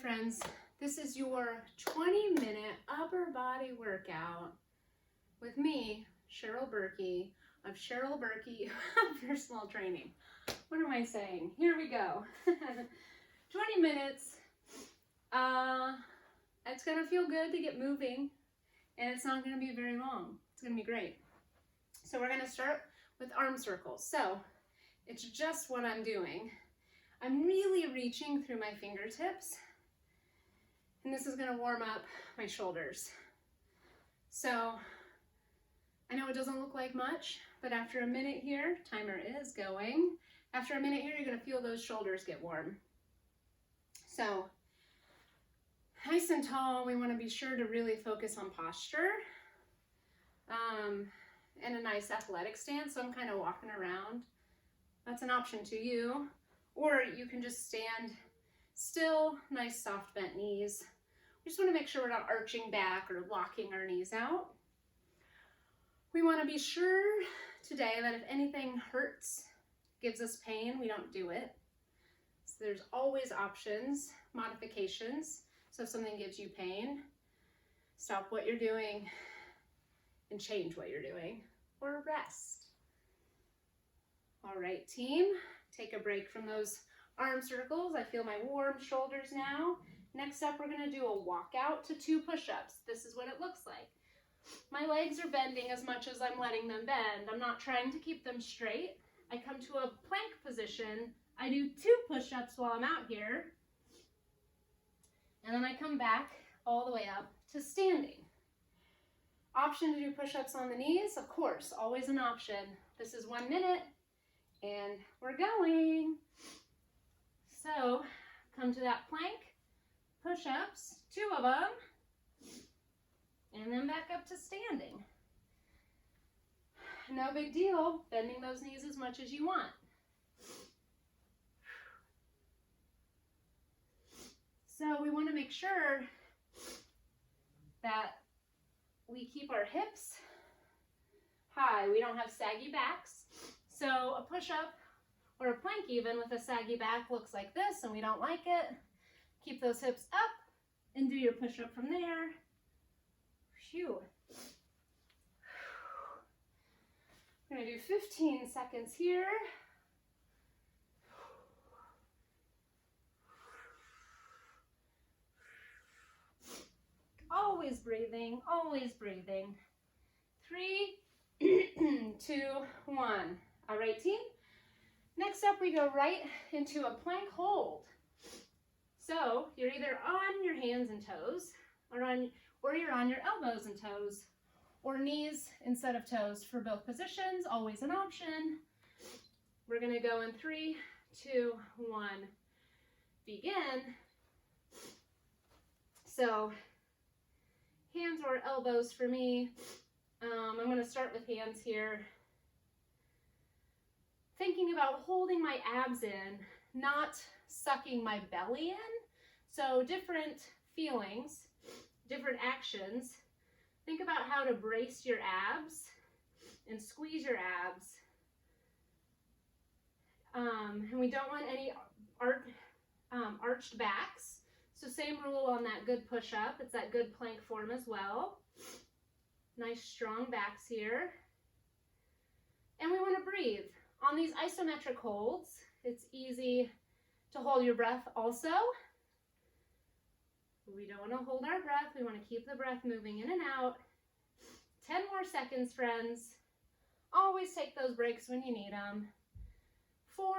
friends, this is your 20-minute upper body workout with me, Cheryl Berkey, of Cheryl Berkey Personal Training. What am I saying? Here we go. 20 minutes. It's going to feel good to get moving, and it's not going to be very long. It's going to be great. So we're going to start with arm circles. So it's just what I'm doing. I'm really reaching through my fingertips, and this is going to warm up my shoulders. So I know it doesn't look like much, but after a minute here, timer is going. After a minute here, you're going to feel those shoulders get warm. So nice and tall, we want to be sure to really focus on posture and a nice athletic stance. So I'm kind of walking around. That's an option to you. Or you can just stand still, nice soft bent knees. We just want to make sure we're not arching back or locking our knees out. We want to be sure today that if anything hurts, gives us pain, we don't do it. So there's always options, modifications. So if something gives you pain, stop what you're doing and change what you're doing, or rest. All right, team, take a break from those arm circles. I feel my warm shoulders now. Next up, we're gonna do a walkout to 2 push-ups. This is what it looks like. My legs are bending as much as I'm letting them bend. I'm not trying to keep them straight. I come to a plank position. I do 2 push-ups while I'm out here. And then I come back all the way up to standing. Option to do push-ups on the knees, of course, always an option. This is 1 minute, and we're going. So come to that plank, push-ups, 2 of them, and then back up to standing. No big deal, bending those knees as much as you want. So we want to make sure that we keep our hips high. We don't have saggy backs. So a push-up or a plank even with a saggy back looks like this, and we don't like it. Keep those hips up and do your push-up from there. Phew. We're going to do 15 seconds here. Always breathing, always breathing. 3, 2, 1. All right, team. Next up, we go right into a plank hold. So you're either on your hands and toes, or you're on your elbows and toes, or knees instead of toes for both positions. Always an option. We're going to go in 3, 2, 1. Begin. So hands or elbows for me. I'm going to start with hands here. Thinking about holding my abs in, not sucking my belly in. So different feelings, different actions. Think about how to brace your abs and squeeze your abs. And we don't want any arched backs. So same rule on that good push-up. It's that good plank form as well. Nice strong backs here. And we want to breathe. On these isometric holds, it's easy to hold your breath also. We don't want to hold our breath. We want to keep the breath moving in and out. 10 more seconds, friends. Always take those breaks when you need them. 4,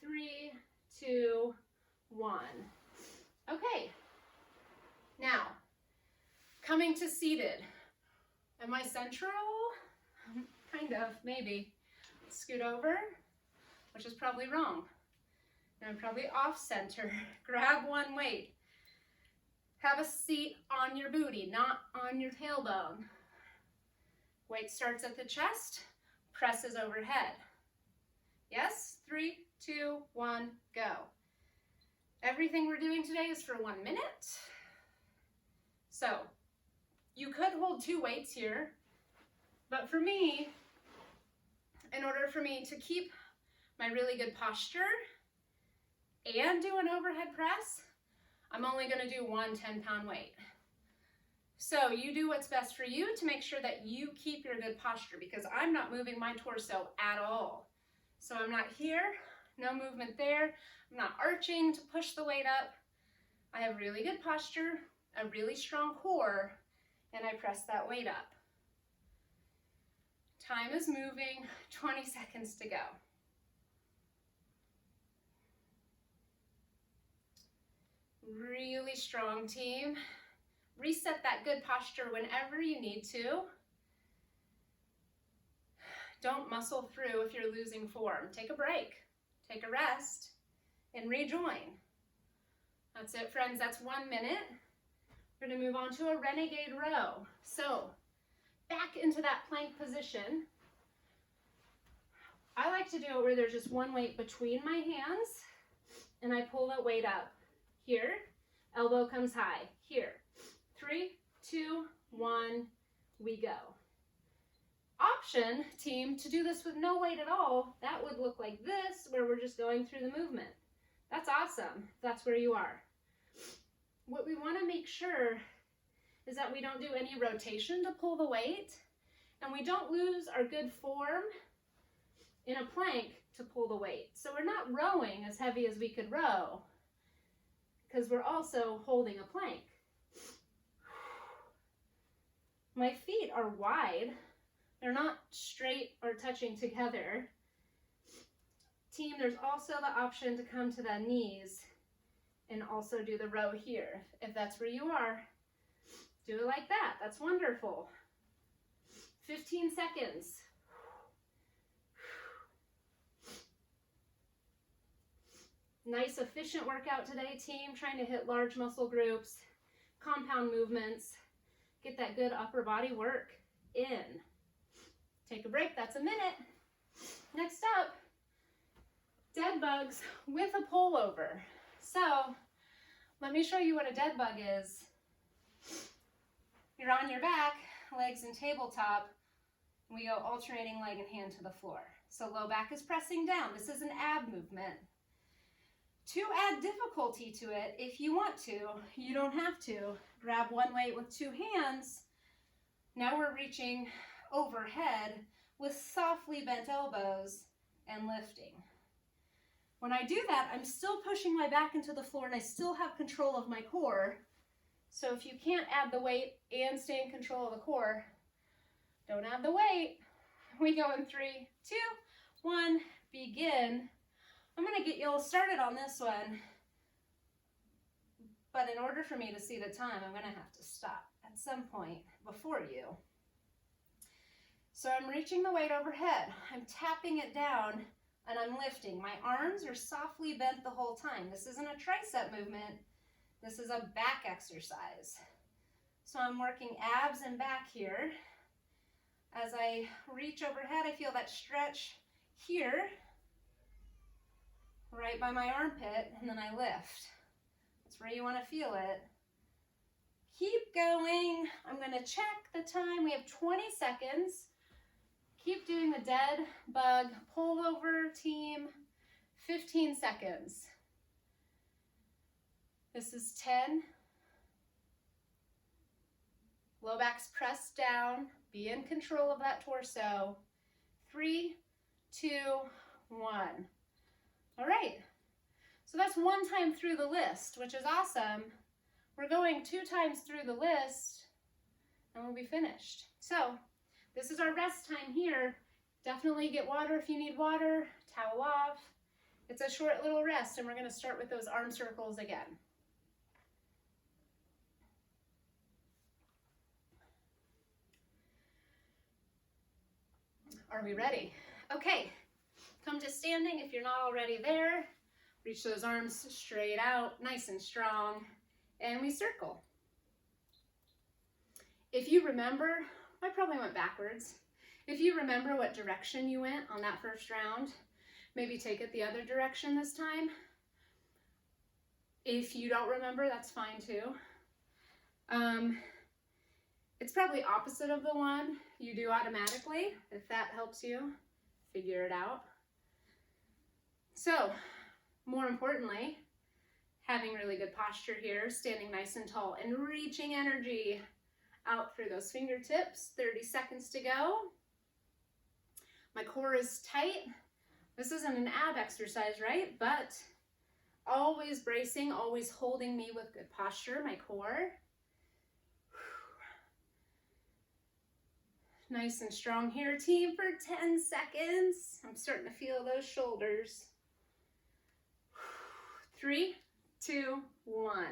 3, 2, 1. Okay, now, coming to seated. Am I central? Kind of, maybe. Scoot over, which is probably wrong. And I'm probably off center. Grab one weight. Have a seat on your booty, not on your tailbone. Weight starts at the chest, presses overhead. Yes? 3, 2, 1, go. Everything we're doing today is for 1 minute. So you could hold 2 weights here, but for me, in order for me to keep my really good posture and do an overhead press, I'm I'm only going to do one 10-pound weight. So you do what's best for you to make sure that you keep your good posture, because I'm not moving my torso at all. So I'm not here, no movement there. I'm not arching to push the weight up. I have really good posture, a really strong core, and I press that weight up. Time is moving, 20 seconds to go. Really strong, team. Reset that good posture whenever you need to. Don't muscle through if you're losing form. Take a break, take a rest, and rejoin. That's it, friends. That's 1 minute. We're going to move on to a renegade row. So back into that plank position. I like to do it where there's just one weight between my hands, and I pull that weight up. Here, elbow comes high. Here, 3, 2, 1, we go. Option, team, to do this with no weight at all, that would look like this, where we're just going through the movement. That's awesome. That's where you are. What we want to make sure is that we don't do any rotation to pull the weight, and we don't lose our good form in a plank to pull the weight. So we're not rowing as heavy as we could row, because we're also holding a plank. My feet are wide. They're not straight or touching together. Team, there's also the option to come to the knees and also do the row here. If that's where you are, do it like that. That's wonderful. 15 seconds. Nice efficient workout today, team. Trying to hit large muscle groups, compound movements, get that good upper body work in. Take a break, that's a minute. Next up, dead bugs with a pullover. So let me show you what a dead bug is. You're on your back, legs in tabletop. We go alternating leg and hand to the floor. So low back is pressing down. This is an ab movement. To add difficulty to it, if you want to, you don't have to. Grab one weight with two hands. Now we're reaching overhead with softly bent elbows and lifting. When I do that, I'm still pushing my back into the floor and I still have control of my core. So if you can't add the weight and stay in control of the core, don't add the weight. We go in 3, 2, 1, begin. I'm going to get you all started on this one, but in order for me to see the time, I'm going to have to stop at some point before you. So I'm reaching the weight overhead. I'm tapping it down and I'm lifting. My arms are softly bent the whole time. This isn't a tricep movement. This is a back exercise. So I'm working abs and back here. As I reach overhead, I feel that stretch here, right by my armpit, and then I lift. That's where you want to feel it. Keep going. I'm going to check the time. We have 20 seconds. Keep doing the dead bug pullover, team. 15 seconds. This is 10. Low back's pressed down. Be in control of that torso. 3, 2, 1. All right. So that's one time through the list, which is awesome. We're going 2 times through the list and we'll be finished. So this is our rest time here. Definitely get water if you need water, towel off. It's a short little rest and we're going to start with those arm circles again. Are we ready? Okay, come to standing if you're not already there. Reach those arms straight out, nice and strong, and we circle. If you remember, I probably went backwards. If you remember what direction you went on that first round, maybe take it the other direction this time. If you don't remember, that's fine too. It's probably opposite of the one you do automatically, if that helps you figure it out. So, more importantly, Having really good posture here, standing nice and tall and reaching energy out through those fingertips. 30 seconds to go. My core is tight. This isn't an ab exercise, right? But always bracing, always holding me with good posture, my core. Nice and strong here, team, for 10 seconds. I'm starting to feel those shoulders. 3, 2, 1.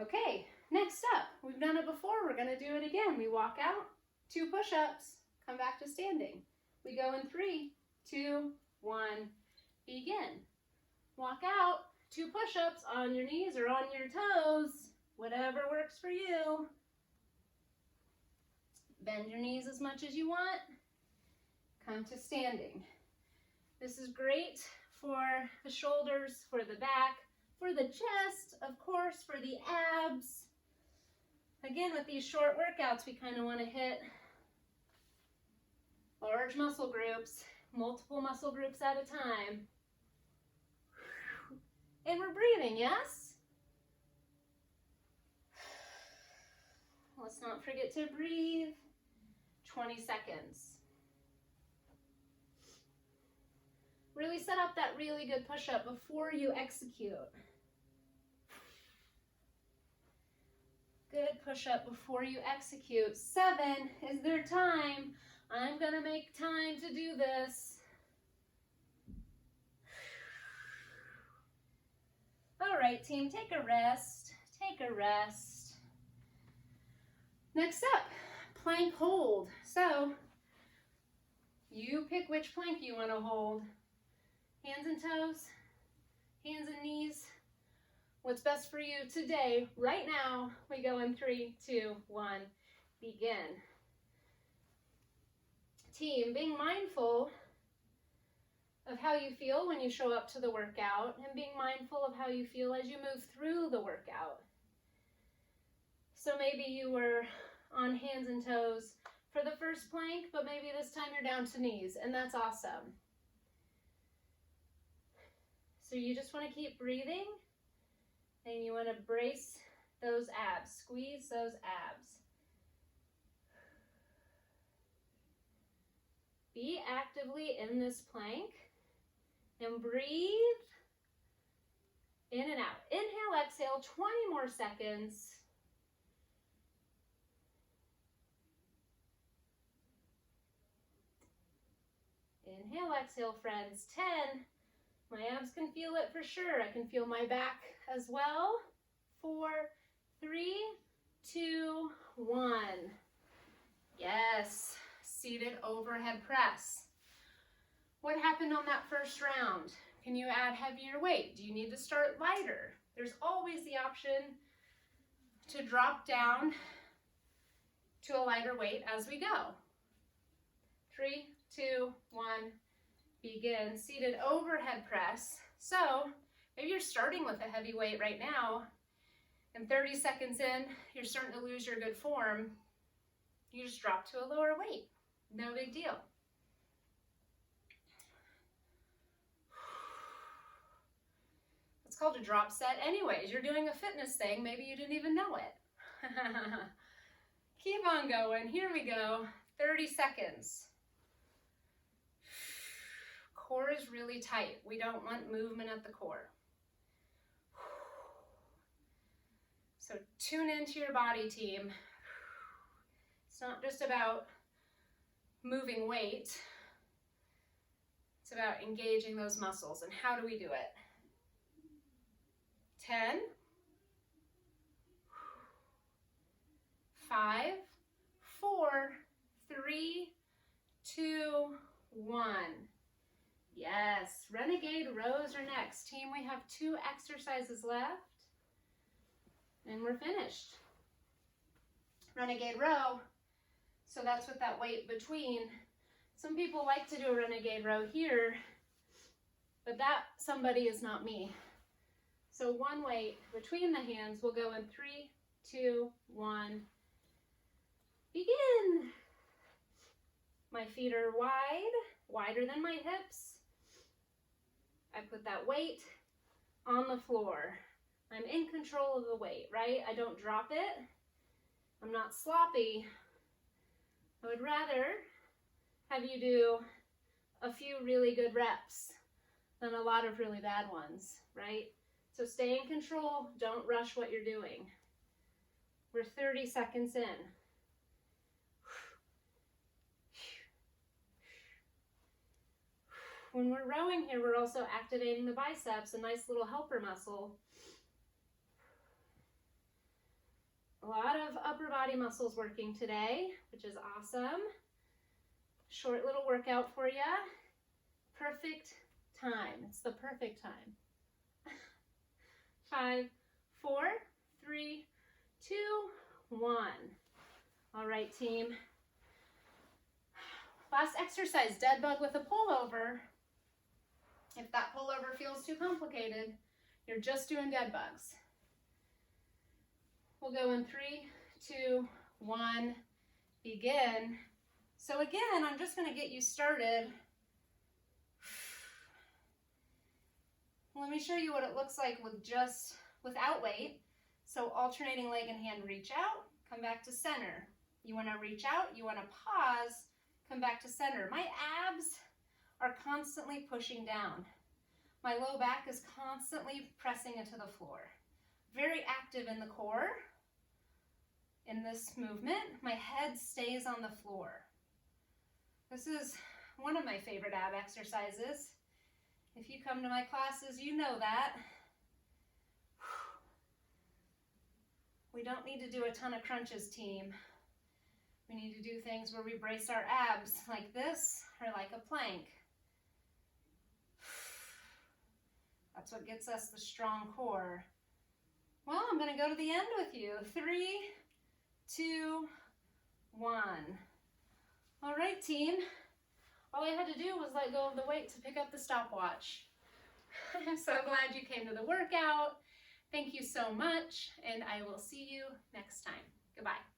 Okay, next up, we've done it before, we're gonna do it again. We walk out, 2 push-ups, come back to standing. We go in 3, 2, 1, begin. Walk out, 2 push-ups on your knees or on your toes, whatever works for you. Bend your knees as much as you want. Come to standing. This is great for the shoulders, for the back, for the chest, of course, for the abs. Again, with these short workouts, we kind of want to hit large muscle groups, multiple muscle groups at a time. And we're breathing, yes? Let's not forget to breathe. 20 seconds. Really set up that really good push-up before you execute. Good push-up before you execute. 7 is their time. I'm gonna make time to do this. All right, team, take a rest. Take a rest. Next up, plank hold. So you pick which plank you want to hold. Hands and toes, hands and knees. What's best for you today, right now? We go in 3, 2, 1, begin. Team, being mindful of how you feel when you show up to the workout and being mindful of how you feel as you move through the workout. So maybe you were on hands and toes for the first plank, but maybe this time you're down to knees, and that's awesome. So you just want to keep breathing, and you want to brace those abs, squeeze those abs. Be actively in this plank, and breathe in and out. Inhale, exhale, 20 more seconds. Inhale, exhale, friends. 10. My abs can feel it for sure. I can feel my back as well. 4, 3, 2, 1. Yes, seated overhead press. What happened on that first round? Can you add heavier weight? Do you need to start lighter? There's always the option to drop down to a lighter weight as we go. 3, 2, 1, begin. Seated overhead press. So maybe you're starting with a heavy weight right now, and 30 seconds in, you're starting to lose your good form. You just drop to a lower weight. No big deal. It's called a drop set anyways. You're doing a fitness thing. Maybe you didn't even know it. Keep on going. Here we go. 30 seconds. Core is really tight. We don't want movement at the core. So tune into your body, team. It's not just about moving weight. It's about engaging those muscles. And how do we do it? 10, 5, 4, 3, 2, 1. Yes, renegade rows are next. Team, we have 2 exercises left, and we're finished. Renegade row, so that's with that weight between. Some people like to do a renegade row here, but that somebody is not me. So 1 weight between the hands. We'll go in 3, 2, 1. Begin. My feet are wide, wider than my hips. I put that weight on the floor. I'm in control of the weight, right? I don't drop it. I'm not sloppy. I would rather have you do a few really good reps than a lot of really bad ones, right? So stay in control. Don't rush what you're doing. We're 30 seconds in. When we're rowing here, we're also activating the biceps, a nice little helper muscle. A lot of upper body muscles working today, which is awesome. Short little workout for you. Perfect time. It's the perfect time. 5, 4, 3, 2, 1. All right, team. Last exercise, dead bug with a pullover. If that pullover feels too complicated, you're just doing dead bugs. We'll go in 3, 2, 1, begin. So again, I'm just going to get you started. Let me show you what it looks like without weight. So alternating leg and hand reach out, come back to center. You want to reach out, you want to pause, come back to center. My abs are constantly pushing down. My low back is constantly pressing into the floor. Very active in the core. In this movement, my head stays on the floor. This is one of my favorite ab exercises. If you come to my classes, you know that. We don't need to do a ton of crunches, team. We need to do things where we brace our abs like this or like a plank. That's what gets us the strong core. Well, I'm going to go to the end with you. 3, 2, 1. All right, team. All I had to do was let go of the weight to pick up the stopwatch. I'm so glad you came to the workout. Thank you so much, and I will see you next time. Goodbye.